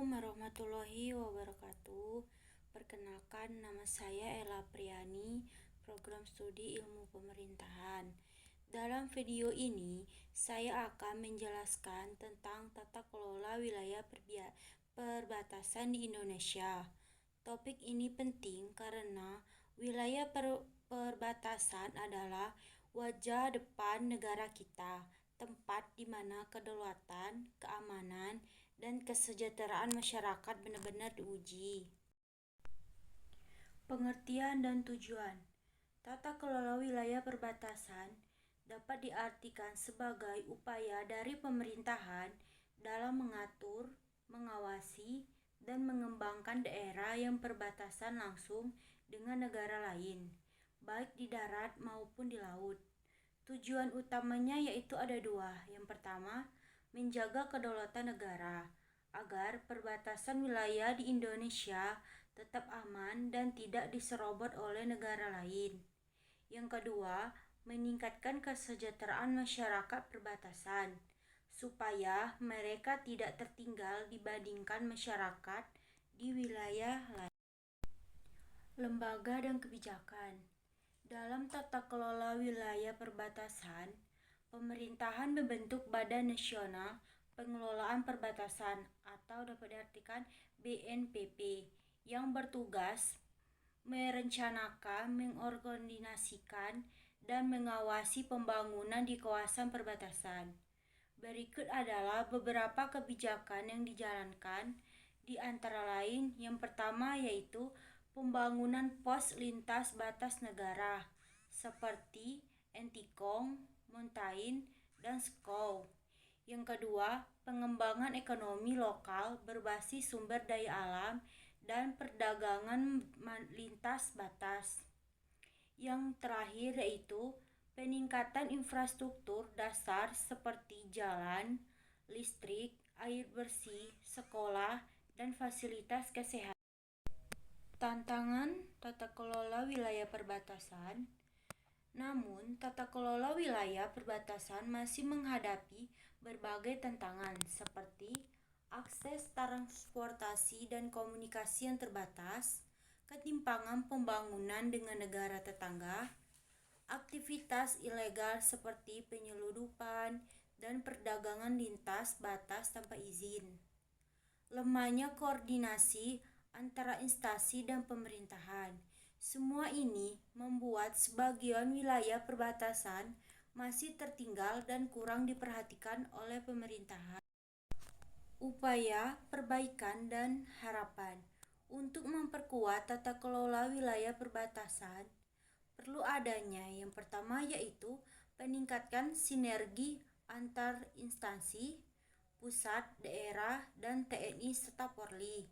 Assalamualaikum warahmatullahi wabarakatuh. Perkenalkan, nama saya Ella Priani, program studi ilmu pemerintahan. Dalam video ini, saya akan menjelaskan tentang tata kelola wilayah perbatasan di Indonesia. Topik ini penting karena wilayah perbatasan adalah wajah depan negara kita, tempat di mana kedaulatan, keamanan, dan kesejahteraan masyarakat benar-benar diuji. Pengertian dan tujuan. Tata kelola wilayah perbatasan dapat diartikan sebagai upaya dari pemerintahan dalam mengatur, mengawasi, dan mengembangkan daerah yang perbatasan langsung dengan negara lain, baik di darat maupun di laut. Tujuan utamanya yaitu ada dua. Yang pertama, menjaga kedaulatan negara agar perbatasan wilayah di Indonesia tetap aman dan tidak diserobot oleh negara lain. Yang kedua, meningkatkan kesejahteraan masyarakat perbatasan supaya mereka tidak tertinggal dibandingkan masyarakat di wilayah lain. Lembaga dan kebijakan. Dalam tata kelola wilayah perbatasan, pemerintahan membentuk Badan Nasional Pengelolaan Perbatasan atau dapat diartikan BNPP yang bertugas merencanakan, mengorganisasikan, dan mengawasi pembangunan di kawasan perbatasan. Berikut adalah beberapa kebijakan yang dijalankan, di antara lain yang pertama yaitu pembangunan pos lintas batas negara seperti Entikong, Montain, dan Skou. Yang kedua, pengembangan ekonomi lokal berbasis sumber daya alam dan perdagangan lintas batas. Yang terakhir yaitu peningkatan infrastruktur dasar seperti jalan, listrik, air bersih, sekolah, dan fasilitas kesehatan. Tantangan tata kelola wilayah perbatasan. Namun, tata kelola wilayah perbatasan masih menghadapi berbagai tantangan seperti akses transportasi dan komunikasi yang terbatas, ketimpangan pembangunan dengan negara tetangga, aktivitas ilegal seperti penyelundupan dan perdagangan lintas batas tanpa izin, lemahnya koordinasi antara instansi dan pemerintahan. Semua ini membuat sebagian wilayah perbatasan masih tertinggal dan kurang diperhatikan oleh pemerintahan. Upaya perbaikan dan harapan. Untuk memperkuat tata kelola wilayah perbatasan, perlu adanya yang pertama yaitu peningkatkan sinergi antar instansi, pusat, daerah, dan TNI serta Polri.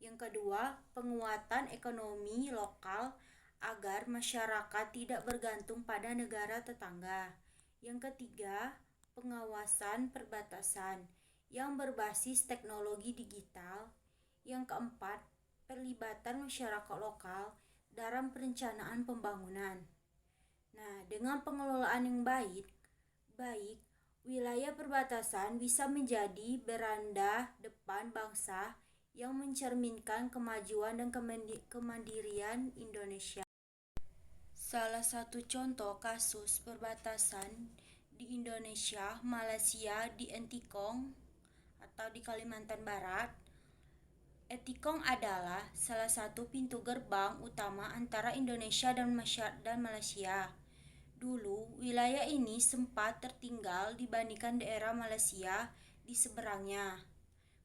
Yang kedua, penguatan ekonomi lokal agar masyarakat tidak bergantung pada negara tetangga. Yang ketiga, pengawasan perbatasan yang berbasis teknologi digital. Yang keempat, perlibatan masyarakat lokal dalam perencanaan pembangunan. Nah, dengan pengelolaan yang baik, wilayah perbatasan bisa menjadi beranda depan bangsa yang mencerminkan kemajuan dan kemandirian Indonesia. Salah satu contoh kasus perbatasan di Indonesia, Malaysia di Entikong atau di Kalimantan Barat. Entikong adalah salah satu pintu gerbang utama antara Indonesia dan Malaysia. Dulu, wilayah ini sempat tertinggal dibandingkan daerah Malaysia di seberangnya.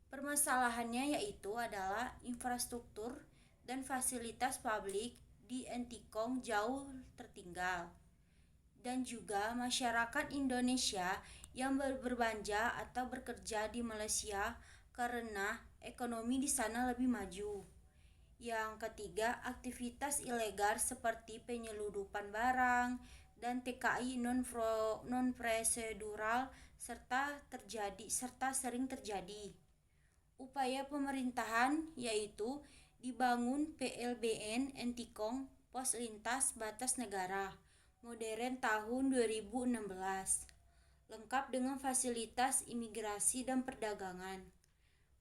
Permasalahannya yaitu adalah infrastruktur dan fasilitas publik di Entikong jauh tertinggal, dan juga masyarakat Indonesia yang berbelanja atau bekerja di Malaysia karena ekonomi di sana lebih maju. Yang ketiga, aktivitas ilegal seperti penyelundupan barang dan TKI non prosedural serta sering terjadi. Upaya pemerintahan yaitu dibangun PLBN Entikong Pos Lintas Batas Negara modern tahun 2016, lengkap dengan fasilitas imigrasi dan perdagangan.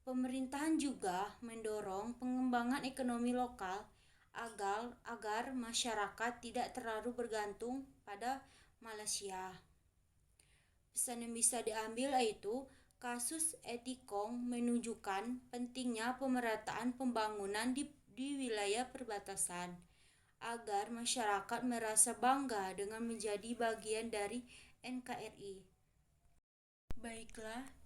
Pemerintahan juga mendorong pengembangan ekonomi lokal agar masyarakat tidak terlalu bergantung pada Malaysia. Pesan yang bisa diambil yaitu kasus Etikong menunjukkan pentingnya pemerataan pembangunan di wilayah perbatasan agar masyarakat merasa bangga dengan menjadi bagian dari NKRI. Baiklah,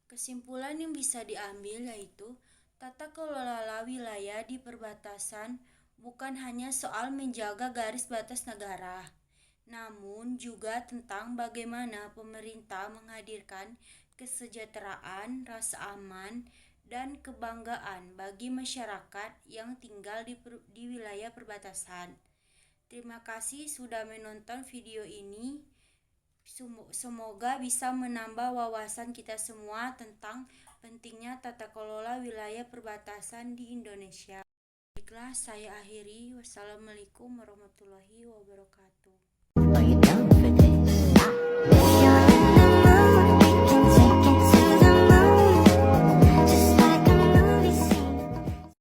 kesimpulan yang bisa diambil yaitu tata kelola wilayah di perbatasan bukan hanya soal menjaga garis batas negara, namun juga tentang bagaimana pemerintah menghadirkan kesejahteraan, rasa aman, dan kebanggaan bagi masyarakat yang tinggal di wilayah perbatasan. Terima kasih sudah menonton video ini. Semoga bisa menambah wawasan kita semua tentang pentingnya tata kelola wilayah perbatasan di Indonesia. Baiklah, saya akhiri. Wassalamualaikum warahmatullahi wabarakatuh.